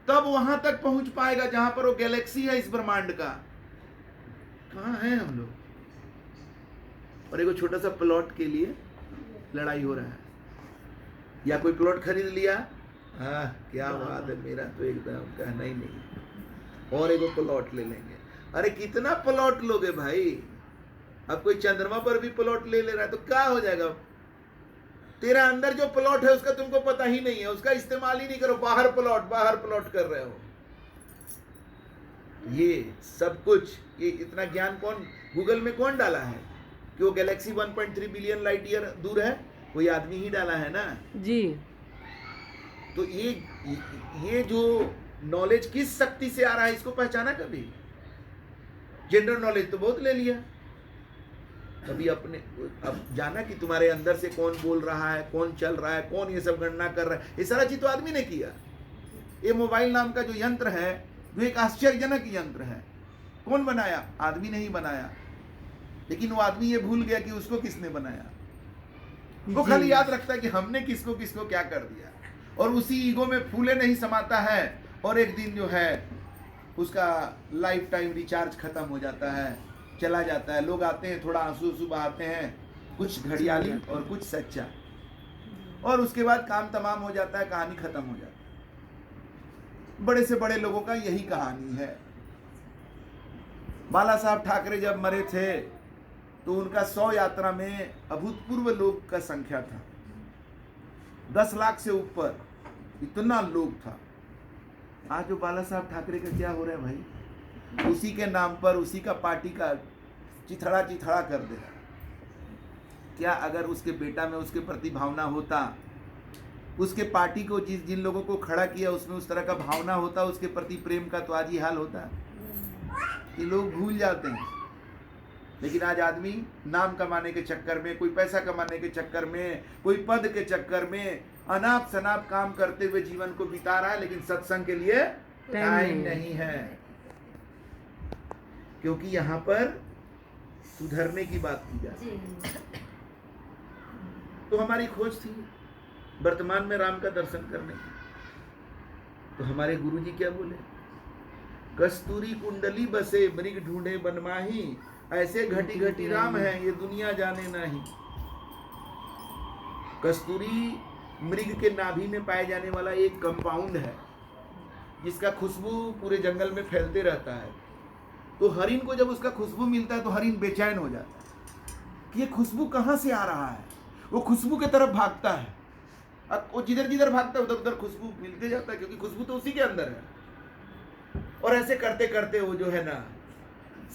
तब वहां तक पहुंच पाएगा जहां पर वो गैलेक्सी है इस ब्रह्मांड का। कहां है हम लोग? और एक छोटा सा प्लॉट के लिए लड़ाई हो रहा है। या कोई प्लॉट खरीद लिया, हाँ क्या बात है, मेरा तो एकदम कहना ही नहीं, और एक प्लॉट ले लेंगे। अरे कितना प्लॉट लोगे भाई? अब कोई चंद्रमा पर भी प्लॉट ले रहा है तो क्या हो जाएगा? तेरा अंदर जो प्लॉट है उसका तुमको पता ही नहीं है, उसका इस्तेमाल ही नहीं करो, बाहर प्लॉट कर रहे हो। ये सब कुछ, ये इतना ज्ञान कौन, गूगल में कौन डाला है कि वो गैलेक्सी 1.3 बिलियन लाइट ईयर दूर है? कोई आदमी ही डाला है ना जी। तो ये जो नॉलेज किस शक्ति से आ रहा है, इसको पहचाना कभी? जनरल नॉलेज तो बहुत ले लिया, कभी अपने अब जाना कि तुम्हारे अंदर से कौन बोल रहा है, कौन चल रहा है, कौन ये सब गणना कर रहा है? ये सारा चीज तो आदमी ने किया। ये मोबाइल नाम का जो यंत्र है, जो एक आश्चर्यजनक यंत्र है, कौन बनाया? आदमी ने ही बनाया। लेकिन वो आदमी ये भूल गया कि उसको किसने बनाया। वो खाली याद रखता है कि हमने किसको किसको क्या कर दिया, और उसी ईगो में फूले नहीं समाता है, और एक दिन जो है उसका लाइफ टाइम रिचार्ज खत्म हो जाता है, चला जाता है। लोग आते हैं, थोड़ा आंसू आंसू बहाते हैं, कुछ घड़ियाली और कुछ सच्चा, और उसके बाद काम तमाम हो जाता है, कहानी खत्म हो जाती है। बड़े से बड़े लोगों का यही कहानी है। बाला साहब ठाकरे जब मरे थे तो उनका 100 यात्रा में अभूतपूर्व लोग का संख्या था, 10 लाख से ऊपर, इतना लोग था। आज जो बाला साहब ठाकरे का क्या हो रहा है भाई? उसी के नाम पर उसी का पार्टी का चिथड़ा कर दे रहा। क्या अगर उसके बेटा में उसके प्रति भावना होता, उसके पार्टी को जिन लोगों को खड़ा किया उसमें उस तरह का भावना होता, उसके प्रति प्रेम का, तो आज ही हाल होता। ये लोग भूल जाते हैं। लेकिन आज आदमी नाम कमाने के चक्कर में, कोई पैसा कमाने के चक्कर में, कोई पद के चक्कर में अनाप शनाप काम करते हुए जीवन को बिता रहा है, लेकिन सत्संग के लिए टाइम नहीं है। क्योंकि यहाँ पर सुधरने की बात की जाती है। तो हमारी खोज थी वर्तमान में राम का दर्शन करने की। तो हमारे गुरुजी क्या बोले? कस्तूरी कुंडली बसे मृग ढूंढे बनमाही, ऐसे घटी घटी राम है ये दुनिया जाने नहीं। कस्तूरी मृग के नाभि में पाए जाने वाला एक कंपाउंड है जिसका खुशबू पूरे जंगल में फैलते रहता है। तो हरिन को जब उसका खुशबू मिलता है तो हरिन बेचैन हो जाता है कि ये खुशबू कहाँ से आ रहा है। वो खुशबू की तरफ भागता है, अब वो जिधर जिधर भागता है उधर उधर खुशबू मिलते जाता है, क्योंकि खुशबू तो उसी के अंदर है। और ऐसे करते करते वो जो है ना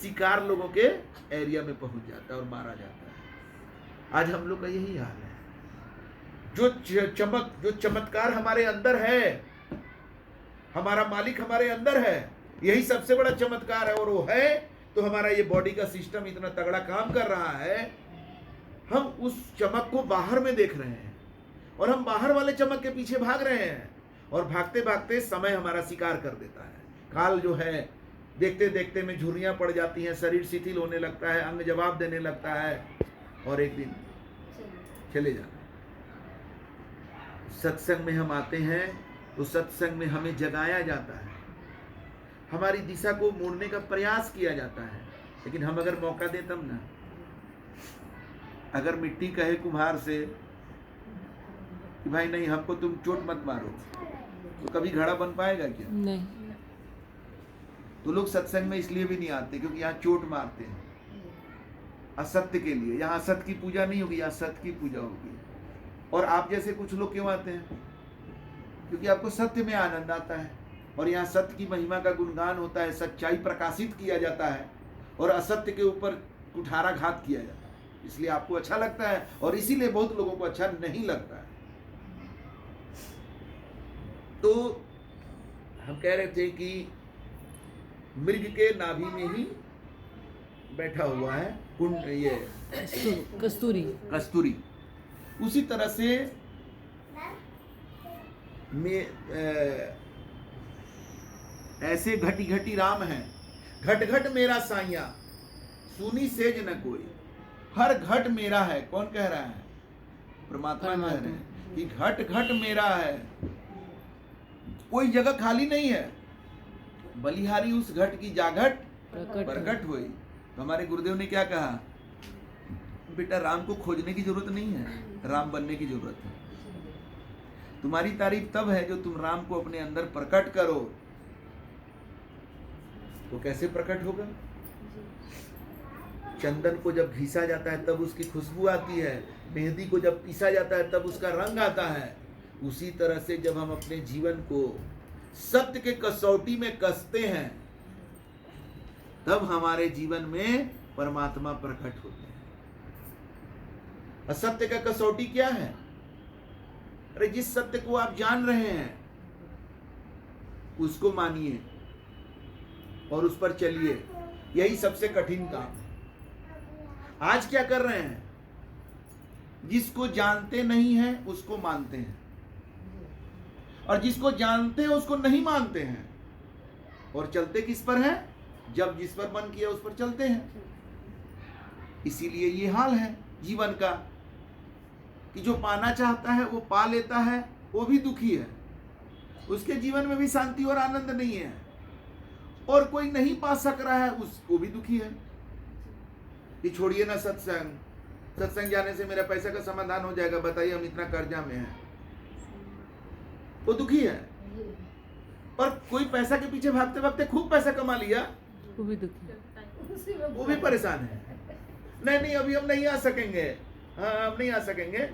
शिकार लोगों के एरिया में पहुंच जाता है और मारा जाता है। आज हम लोग का यही हाल है। जो चमत्कार हमारे अंदर है, हमारा मालिक हमारे अंदर है, यही सबसे बड़ा चमत्कार है। और वो है तो हमारा ये बॉडी का सिस्टम इतना तगड़ा काम कर रहा है। हम उस चमक को बाहर में देख रहे हैं और हम बाहर वाले चमक के पीछे भाग रहे हैं, और भागते भागते समय हमारा शिकार कर देता है। काल जो है देखते देखते में झुर्रियां पड़ जाती हैं, शरीर शिथिल होने लगता है, अंग जवाब देने लगता है, और एक दिन चले जाना। सत्संग में हम आते हैं तो सत्संग में हमें जगाया जाता है, हमारी दिशा को मोड़ने का प्रयास किया जाता है। लेकिन हम अगर मौका दें तब ना। अगर मिट्टी कहे कुम्हार से कि भाई नहीं हमको तुम चोट मत मारो, तो कभी घड़ा बन पाएगा क्या? नहीं। तो लोग सत्संग में इसलिए भी नहीं आते क्योंकि यहाँ चोट मारते हैं असत्य के लिए। यहाँ असत्य की पूजा नहीं होगी, यहाँ सत्य की पूजा होगी। और आप जैसे कुछ लोग क्यों आते हैं? क्योंकि आपको सत्य में आनंद आता है, और यहाँ सत्य की महिमा का गुणगान होता है, सच्चाई प्रकाशित किया जाता है, और असत्य के ऊपर कुठाराघात किया जाता है। इसलिए आपको अच्छा लगता है, और इसीलिए बहुत लोगों को अच्छा नहीं लगता है। तो हम कह रहे थे कि मृग के नाभि में ही बैठा हुआ है कुंड, ये कस्तूरी। उसी तरह से ऐसे घटी घटी राम है, घट घट मेरा साइया, सुनी सेज न कोई। हर घट मेरा है। कौन कह रहा है? परमात्मा कह रहे हैं कि घट घट मेरा है। कोई जगह खाली नहीं है। बलिहारी उस घट की जागट प्रकट हुई। तो हमारे गुरुदेव ने क्या कहा, बेटा राम को खोजने की जरूरत नहीं है, राम बनने की जरूरत है। तुम्हारी तारीफ तब है जो तुम राम को अपने अंदर प्रकट करो। तो कैसे प्रकट होगा? चंदन को जब घिसा जाता है तब उसकी खुशबू आती है, मेहंदी को जब पीसा जाता है तब उसका रंग आता है। उसी तरह से जब हम अपने जीवन को सत्य के कसौटी में कसते हैं तब हमारे जीवन में परमात्मा प्रकट होते हैं। असत्य का कसौटी क्या है? अरे जिस सत्य को आप जान रहे हैं उसको मानिए और उस पर चलिए, यही सबसे कठिन काम है। आज क्या कर रहे हैं? जिसको जानते नहीं हैं उसको मानते हैं, और जिसको जानते हैं उसको नहीं मानते हैं, और चलते किस पर हैं? जब जिस पर मन किया उस पर चलते हैं। इसीलिए ये हाल है जीवन का कि जो पाना चाहता है वो पा लेता है, वो भी दुखी है, उसके जीवन में भी शांति और आनंद नहीं है। और कोई नहीं पा सक रहा है, उसको भी दुखी है कि छोड़िए ना सत्संग, सत्संग जाने से मेरा पैसा का समाधान हो जाएगा, बताइए हम इतना कर्जा में हैं। वो दुखी है। और कोई पैसा के पीछे भागते भागते खूब पैसा कमा लिया, वो भी दुखी, वो भी परेशान है। नहीं अभी हम नहीं आ सकेंगे, हाँ हम नहीं आ सकेंगे,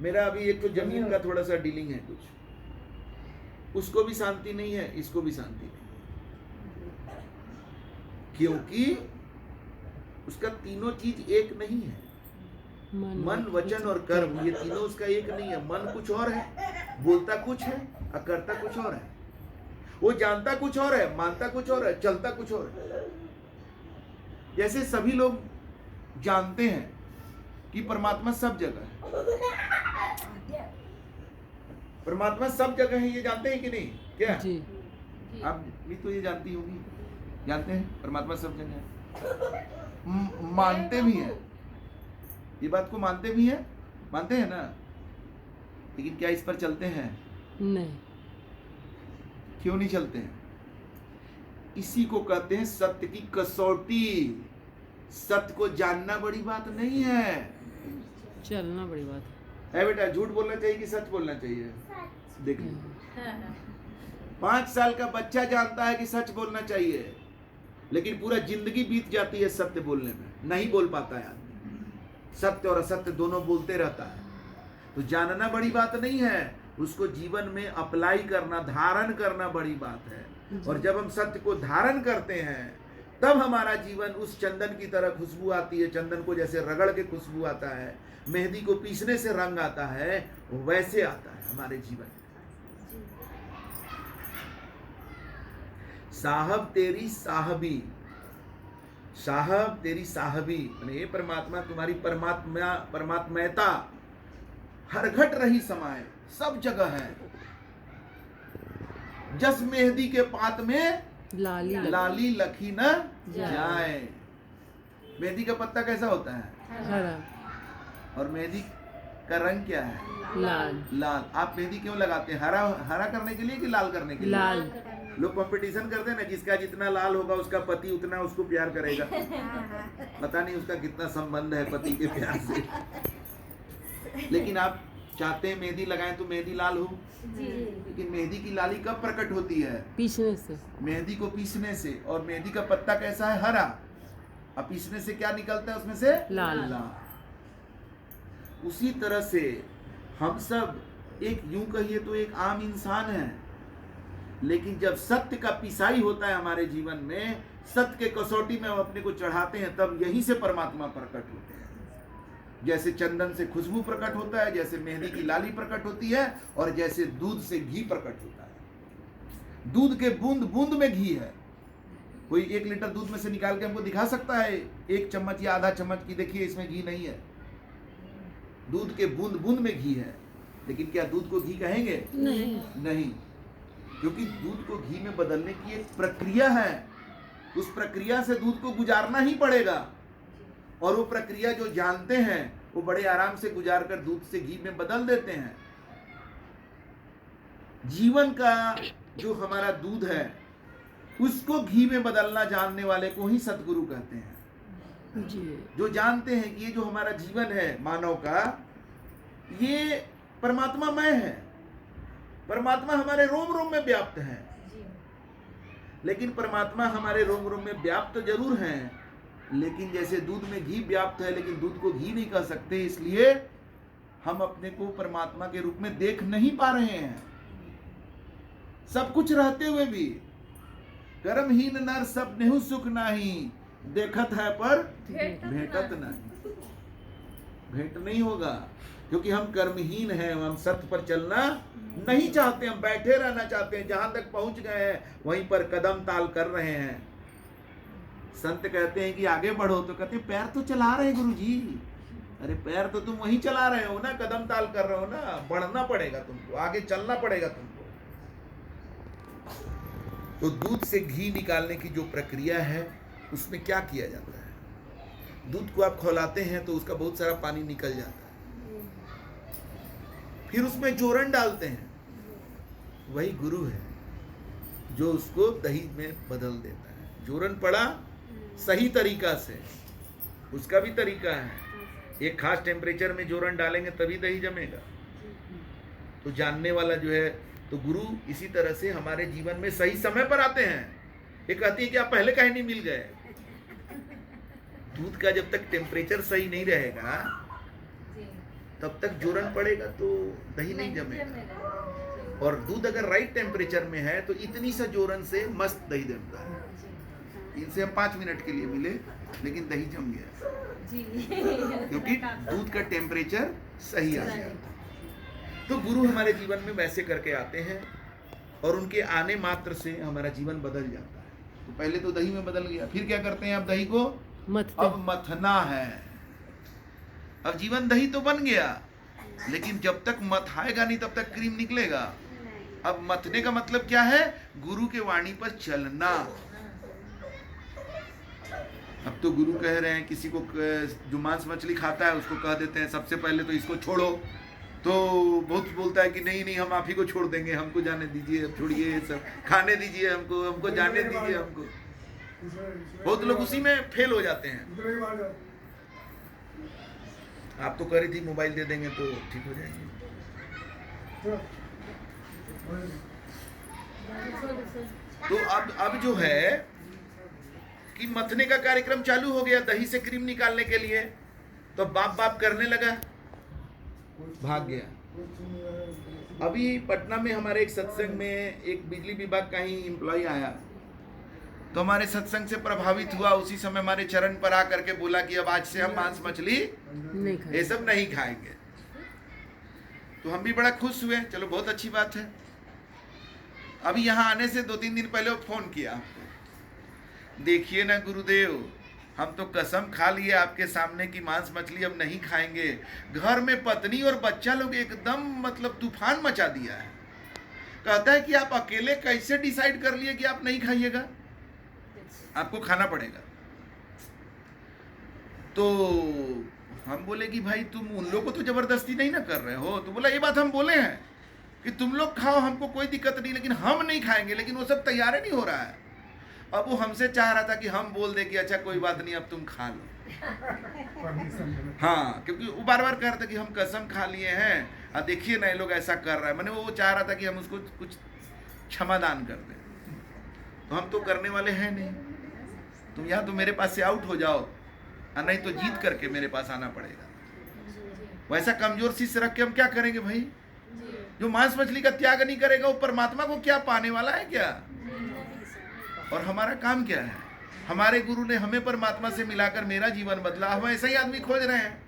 मेरा अभी एक तो जमीन का थोड़ा सा डीलिंग है कुछ, उसको भी शांति नहीं है, इसको भी शांति नहीं है, क्योंकि उसका तीनों चीज एक नहीं है। मन वचन और कर्म, ये तीनों उसका एक नहीं है। मन कुछ और है, बोलता कुछ है और करता कुछ और है। वो जानता कुछ और है, मानता कुछ और है, चलता कुछ और है। जैसे सभी लोग जानते हैं कि परमात्मा सब जगह है, परमात्मा सब जगह है, ये जानते हैं कि नहीं? क्या जी। आप भी तो ये जानती होगी, जानते हैं परमात्मा सब जगह है, मानते भी हैं, ये बात को मानते भी हैं, मानते हैं ना, लेकिन क्या इस पर चलते हैं? नहीं। क्यों नहीं चलते हैं? इसी को कहते हैं सत्य की कसौटी। सत्य को जानना बड़ी बात नहीं है, चलना बड़ी बात है बेटा। झूठ बोलना चाहिए कि सच बोलना चाहिए? देख लीजिए, 5 साल का बच्चा जानता है कि सच बोलना चाहिए, लेकिन पूरा जिंदगी बीत जाती है सत्य बोलने में, नहीं बोल पाता है आदमी। सत्य और असत्य दोनों बोलते रहता है। तो जानना बड़ी बात नहीं है, उसको जीवन में अप्लाई करना, धारण करना बड़ी बात है। और जब हम सत्य को धारण करते हैं तब हमारा जीवन उस चंदन की तरह खुशबू आती है। चंदन को जैसे रगड़ के खुशबू आता है, मेहंदी को पीसने से रंग आता है, वैसे आता है हमारे जीवन में। साहब तेरी साहबी, साहब तेरी साहबी, हे परमात्मा तुम्हारी परमात्मयता हर घट रही समाये, सब जगह है। जस मेहंदी के पात में लाली लखी न जाए। मेहंदी का पत्ता कैसा होता है? हरा। और मेहंदी का रंग क्या है? लाल। आप मेहंदी क्यों लगाते हैं? हरा करने के लिए कि लाल करने के लिए? लाल। लोग कंपटीशन करते हैं ना, जिसका जितना लाल होगा उसका पति उतना उसको प्यार करेगा। पता नहीं उसका कितना संबंध है पति के प्यार से। लेकिन आप चाहते हैं मेहंदी लगाएं तो मेहंदी लाल हो, लेकिन मेहंदी की लाली कब प्रकट होती है? पीसने से। मेहंदी को पीसने से। और मेहंदी का पत्ता कैसा है? हरा। अब पीसने से क्या निकलता है उसमें से? लाल। उसी तरह से हम सब एक, यूं कहिए तो एक आम इंसान है, लेकिन जब सत्य का पिसाई होता है हमारे जीवन में, सत्य के कसौटी में हम अपने को चढ़ाते हैं, तब यहीं से परमात्मा प्रकट होते हैं। जैसे चंदन से खुशबू प्रकट होता है, जैसे मेहंदी की लाली प्रकट होती है, और जैसे दूध से घी प्रकट होता है। दूध के बूंद बूंद में घी है। कोई 1 लीटर दूध में से निकाल के हमको दिखा सकता है 1 चम्मच या आधा चम्मच की, देखिए इसमें घी नहीं है। दूध के बूंद बूंद में घी है, लेकिन क्या दूध को घी कहेंगे? नहीं, क्योंकि दूध को घी में बदलने की एक प्रक्रिया है। उस प्रक्रिया से दूध को गुजारना ही पड़ेगा, और वो प्रक्रिया जो जानते हैं वो बड़े आराम से गुजार कर दूध से घी में बदल देते हैं। जीवन का जो हमारा दूध है उसको घी में बदलना जानने वाले को ही सतगुरु कहते हैं। जी जो जानते हैं कि ये जो हमारा जीवन है मानव का, ये परमात्मामय है, परमात्मा हमारे रोम रोम में व्याप्त है। लेकिन परमात्मा हमारे रोम रोम में व्याप्त जरूर है, लेकिन जैसे दूध में घी व्याप्त है लेकिन दूध को घी नहीं कह सकते, इसलिए हम अपने को परमात्मा के रूप में देख नहीं पा रहे हैं। सब कुछ रहते हुए भी कर्महीन नर सब नेहु सुख नाही, देखत है पर भेटत नहीं। भेंट नहीं होगा क्योंकि हम कर्महीन हैं, हम सत्य पर चलना नहीं चाहते, हम बैठे रहना चाहते हैं। जहां तक पहुंच गए हैं वहीं पर कदम ताल कर रहे हैं। संत कहते हैं कि आगे बढ़ो, तो कहते हैं पैर तो चला रहे हैं गुरुजी। अरे पैर तो तुम वहीं चला रहे हो ना, कदम ताल कर रहे हो ना, बढ़ना पड़ेगा तुमको, आगे चलना पड़ेगा तुमको। तो दूध से घी निकालने की जो प्रक्रिया है उसमें क्या किया जाता है? दूध को आप खौलाते हैं तो उसका बहुत सारा पानी निकल जाता है, फिर उसमें जोरन डालते हैं, वही गुरु है जो उसको दही में बदल देता है। जोरन पड़ा सही तरीका से, उसका भी तरीका है। एक खास टेम्परेचर में जोरन डालेंगे तभी दही जमेगा। तो जानने वाला जो है, तो गुरु इसी तरह से हमारे जीवन में सही समय पर आते हैं। ये कहती है कि आप पहले कहीं नहीं मिल गए। दूध का जब तक टेम्परेचर सही नहीं रहेगा तब तक जोरन पड़ेगा तो दही नहीं जमेगा। और दूध अगर राइट टेम्परेचर में है तो इतनी सा जोरन से मस्त दही जमता है। इनसे हम 5 मिनट के लिए मिले लेकिन दही जम गया, क्योंकि दूध का टेम्परेचर सही आ गया। तो गुरु हमारे जीवन में वैसे करके आते हैं और उनके आने मात्र से हमारा जीवन बदल जाता है। तो पहले तो दही में बदल गया, फिर क्या करते हैं? अब दही को अब मथना है। अब जीवन दही तो बन गया, लेकिन जब तक मथाएगा नहीं तब तक क्रीम निकलेगा। अब मथने का मतलब क्या है? गुरु के वाणी पर चलना। अब तो गुरु कह रहे हैं, किसी को जो मांस मछली खाता है उसको कह देते हैं सबसे पहले तो इसको छोड़ो, तो बहुत बोलता है कि नहीं नहीं हम आप ही को छोड़ देंगे, हमको जाने दीजिए, छोड़िए, सब खाने दीजिए, हमको जाने दीजिए हमको। बहुत लोग उसी में फेल हो जाते हैं। आप तो कह रही थी मोबाइल दे देंगे तो ठीक हो जाएंगे। तो अब जो है कि मथने का कार्यक्रम चालू हो गया दही से क्रीम निकालने के लिए। तो बाप करने लगा, भाग गया। अभी पटना में हमारे एक सत्संग में एक बिजली विभाग का ही एम्प्लॉय आया, तो हमारे सत्संग से प्रभावित हुआ। उसी समय हमारे चरण पर आकर के बोला कि अब आज से हम मांस मछली ये सब नहीं खाएंगे। तो हम भी बड़ा खुश हुए, चलो बहुत अच्छी बात है। अभी यहाँ आने से 2-3 दिन पहले वो फोन किया, देखिए ना गुरुदेव, हम तो कसम खा लिए आपके सामने कि मांस मछली अब नहीं खाएंगे। घर में पत्नी और बच्चा लोग एकदम मतलब तूफान मचा दिया है। कहता है कि आप अकेले कैसे डिसाइड कर लिए कि आप नहीं खाइएगा, आपको खाना पड़ेगा। तो हम बोले कि भाई तुम उन लोगों को तो जबरदस्ती नहीं ना कर रहे हो। तो बोला ये बात हम बोले हैं कि तुम लोग खाओ, हमको कोई दिक्कत नहीं, लेकिन हम नहीं खाएंगे। लेकिन वो सब तैयार नहीं हो रहा है। अब वो हमसे चाह रहा था कि हम बोल दे कि अच्छा कोई बात नहीं अब तुम खा लो। हाँ, क्योंकि वो बार बार कह रहा था कि हम कसम खा लिए हैं, अब देखिए ना ये लोग ऐसा कर रहा है। मैंने वो चाह रहा था कि हम उसको कुछ क्षमादान कर दें। तो हम तो करने वाले हैं नहीं। तुम यहाँ तो मेरे पास से आउट हो जाओ, नहीं तो जीत करके मेरे पास आना पड़ेगा। वैसा कमजोर शिष्य रख के हम क्या करेंगे भाई? जो मांस मछली का त्याग नहीं करेगा वो परमात्मा को क्या पाने वाला है क्या? और हमारा काम क्या है? हमारे गुरु ने हमें परमात्मा से मिलाकर मेरा जीवन बदला। हम ऐसा ही आदमी खोज रहे हैं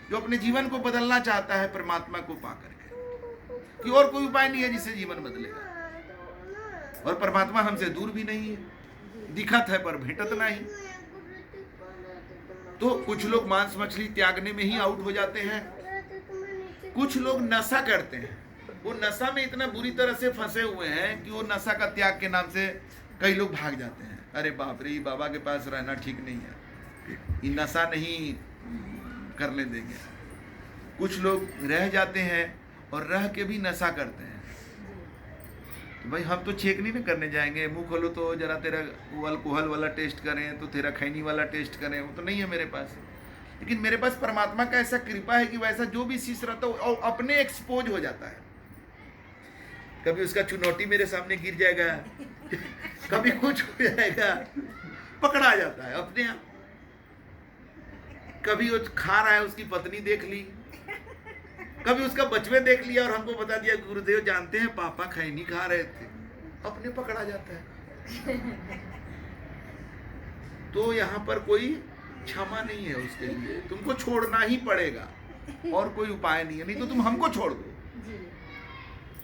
जो अपने जीवन को बदलना चाहता है परमात्मा को पा करके, कि और कोई उपाय नहीं है जिससे जीवन बदलेगा। और परमात्मा हमसे दूर भी नहीं है, दिखत है पर भेटत नहीं। तो कुछ लोग मांस मछली त्यागने में ही आउट हो जाते हैं, कुछ लोग नशा करते हैं। वो नशा में इतना बुरी तरह से फंसे हुए हैं कि वो नशा का त्याग के नाम से कई लोग भाग जाते हैं। अरे बाप रे, बाबा के पास रहना ठीक नहीं है, ये नशा नहीं करने देंगे। कुछ लोग रह जाते हैं और रह के भी नशा करते हैं। तो भाई हम तो चेक नहीं ना करने जाएंगे, मुंह खोलो तो जरा तेरा वो अल्कोहल वाला टेस्ट करें, तो तेरा खैनी वाला टेस्ट करें, वो तो नहीं है मेरे पास। लेकिन मेरे पास परमात्मा का ऐसा कृपा है कि वैसा जो भी शिष्य रहता है वो अपने एक्सपोज हो जाता है। कभी उसका चुनौती मेरे सामने गिर जाएगा, कभी कुछ हो जाएगा, पकड़ा जाता है अपने आप। कभी वो खा रहा है, उसकी पत्नी देख ली, कभी उसका बचवे देख लिया और हमको बता दिया गुरुदेव जानते हैं पापा खैनी खा रहे थे, अपने पकड़ा जाता है। तो यहाँ पर कोई क्षमा नहीं है उसके लिए, तुमको छोड़ना ही पड़ेगा और कोई उपाय नहीं है, नहीं तो तुम हमको छोड़ दो।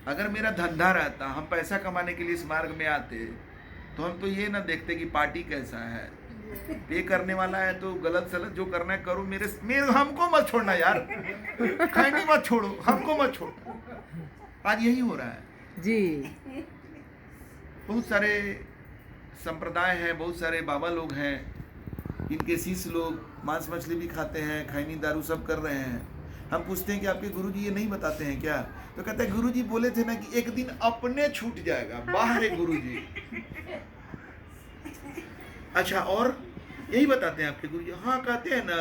अगर मेरा धंधा रहता, हम पैसा कमाने के लिए इस मार्ग में आते, तो हम तो ये ना देखते कि पार्टी कैसा है, पे करने वाला है तो गलत सलत जो करना है करो, मेरे हमको मत छोड़ना यार, खैनी मत छोड़ो, हमको मत छोड़ो। आज यही हो रहा है जी। बहुत सारे संप्रदाय हैं, बहुत सारे बाबा लोग हैं, इनके शिष्य लोग मांस मछली भी खाते हैं, खैनी दारू सब कर रहे हैं। हम पूछते हैं कि आपके गुरुजी ये नहीं बताते हैं क्या? तो कहते हैं गुरुजी बोले थे ना कि एक दिन अपने छूट जाएगा। बाहर है गुरुजी। अच्छा, और यही बताते हैं आपके गुरुजी? हाँ, कहते हैं ना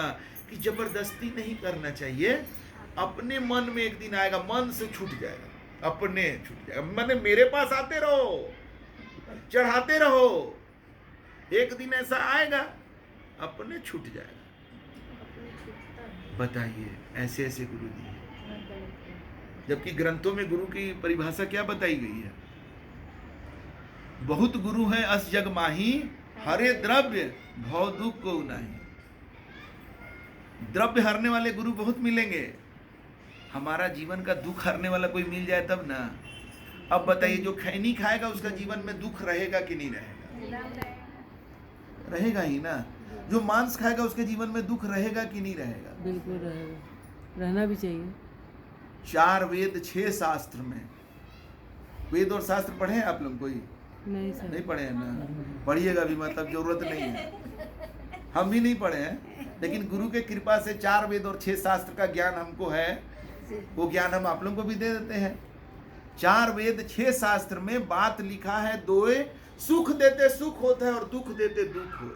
कि जबरदस्ती नहीं करना चाहिए, अपने मन में एक दिन आएगा, मन से छूट जाएगा, अपने छूट जाएगा। मैंने मेरे पास आते रहो, चढ़ाते रहो, एक दिन ऐसा आएगा अपने छूट जाएगा। बताइए, ऐसे ऐसे गुरु जी हैं, जबकि ग्रंथों में गुरु की परिभाषा क्या बताई गई है? बहुत गुरु हैं अस जग माही, हरे द्रव्य भव दुख को नहीं। द्रव्य हरने वाले गुरु बहुत मिलेंगे, हमारा जीवन का दुख हरने वाला कोई मिल जाए तब ना। अब बताइए, जो खैनी खाएगा उसका जीवन में दुख रहेगा कि नहीं रहेगा? रहेगा ही ना। जो मांस खाएगा उसके जीवन में दुख रहेगा कि नहीं रहेगा? बिल्कुल रहेगा, रहना भी चाहिए। 4 वेद 6 शास्त्र में, वेद और शास्त्र पढ़े हैं आप लोग? कोई नहीं सर, नहीं पढ़े हैं ना? पढ़िएगा भी, मतलब जरूरत नहीं है, हम भी नहीं पढ़े हैं, लेकिन गुरु के कृपा से 4 वेद और 6 शास्त्र का ज्ञान हमको है, वो ज्ञान हम आप लोगों को भी दे देते हैं। 4 वेद 6 शास्त्र में बात लिखा है, दोए सुख देते सुख होता है और दुख देते दुख हो।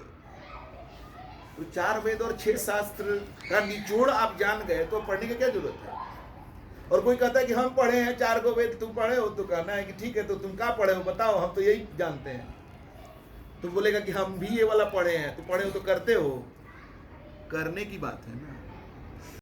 तो 4 वेद और 6 शास्त्र का निचोड़ आप जान गए तो पढ़ने की क्या जरूरत है? और कोई कहता है कि हम पढ़े हैं 4 को वेद, तुम पढ़े हो? तो कहना है कि ठीक है, तो तुम क्या पढ़े हो बताओ, हम तो यही जानते हैं। तो बोलेगा कि हम भी ये वाला पढ़े हैं। तो पढ़े हो तो करते हो, करने की बात है ना।